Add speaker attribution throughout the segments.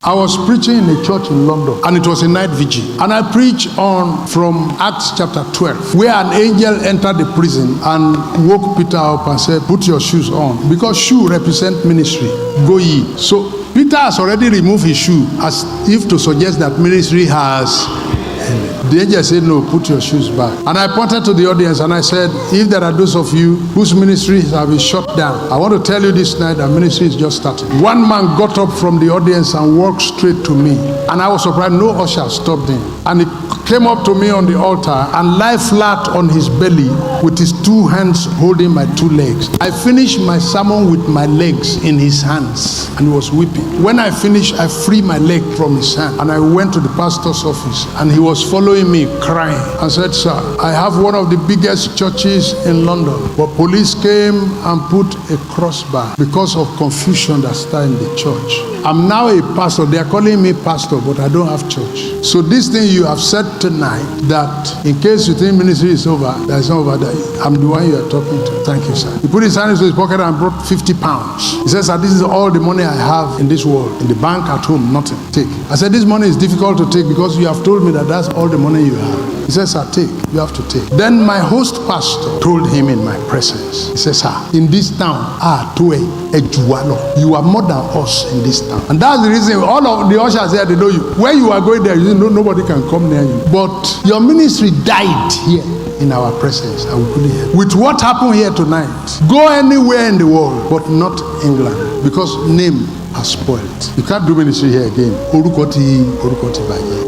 Speaker 1: I was preaching in a church in London, and it was a night vigil. And I preached on from Acts chapter 12, where an angel entered the prison and woke Peter up and said, "Put your shoes on," because shoe represent ministry. Go ye. So Peter has already removed his shoe, as if to suggest that ministry has ended. The angel said, "No, put your shoes back." And I pointed to the audience and I said, if there are those of you whose ministries have been shut down, I want to tell you this night that ministry is just starting. One man got up from the audience and walked straight to me. And I was surprised, no usher stopped him. And he came up to me on the altar and lay flat on his belly with his two hands holding my two legs. I finished my sermon with my legs in his hands, and he was weeping. When I finished, I freed my leg from his hand and I went to the pastor's office, and he was following me crying and said, "Sir, I have one of the biggest churches in London, but police came and put a crossbar because of confusion that started in the church. I'm now a pastor. They are calling me pastor, but I don't have church. So this thing you have said tonight, that in case you think ministry is over, that is not over, that I'm the one you are talking to. Thank you, sir." He put his hand into his pocket and brought 50 pounds. He says, "Sir, this is all the money I have in this world. In the bank, at home, nothing. Take." I said, "This money is difficult to take because you have told me that that's all the money you have." He says, "Sir, take. You have to take." Then my host pastor told him in my presence, he says, "Sir, in this town, you are more than us in this town." And that's the reason all of the ushers here, they know you. Where you are going there, you know nobody can come near you. But your ministry died here in our presence, and we couldn't hear. With what happened here tonight, go anywhere in the world, but not England, because name has spoiled. You can't do ministry here again.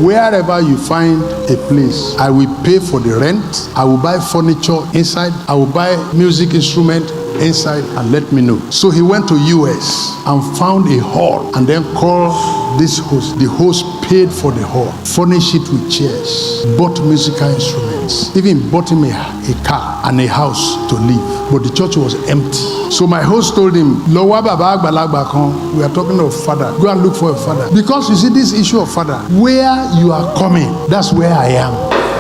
Speaker 1: Wherever you find a place, I will pay for the rent. I will buy furniture inside. I will buy music instrument inside, and let me know. So he went to US and found a hall and then called this host. The host paid for the hall, furnished it with chairs, bought musical instruments, even bought him a car and a house to live. But the church was empty. So my host told him, "We are talking of father. Go and look for a father." Because you see, this issue of father, where you are coming, that's where I am.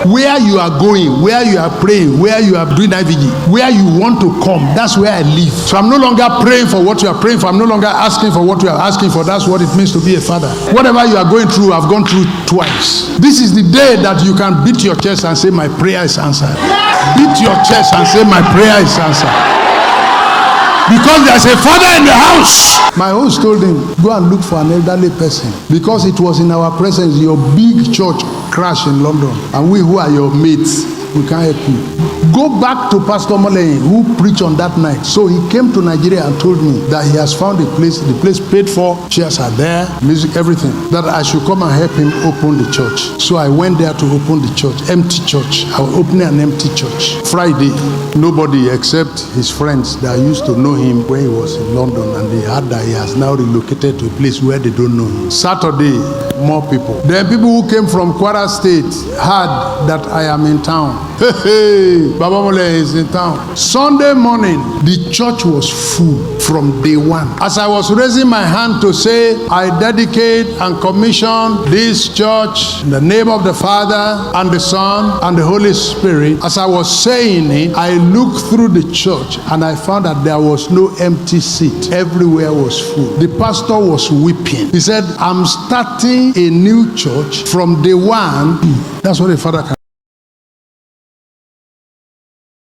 Speaker 1: Where you are going, where you are praying, where you are doing IVG, where you want to come, that's where I live. So I'm no longer praying for what you are praying for. I'm no longer asking for what you are asking for. That's what it means to be a father. Whatever you are going through, I've gone through twice. This is the day that you can beat your chest and say, "My prayer is answered." Beat your chest and say, "My prayer is answered." Because there's a father in the house. My host told him, "Go and look for an elderly person," because it was in our presence your big church crashed in London, and we who are your mates, we can't help you. Go back to Pastor Omolehin, who preached on that night. So he came to Nigeria and told me that he has found a place, the place paid for, chairs are there, music, everything, that I should come and help him open the church. So I went there to open the church, empty church. I was opening an empty church. Friday, nobody except his friends that used to know him when he was in London, and they heard that he has now relocated to a place where they don't know him. Saturday, more people. Then people who came from Kwara State heard that I am in town. Hey, Baba Omolehin is in town. Sunday morning, the church was full from day one. As I was raising my hand to say, "I dedicate and commission this church in the name of the Father and the Son and the Holy Spirit," as I was saying it, I looked through the church and I found that there was no empty seat. Everywhere was full. The pastor was weeping. He said, "I'm starting a new church from day one." That's what a father can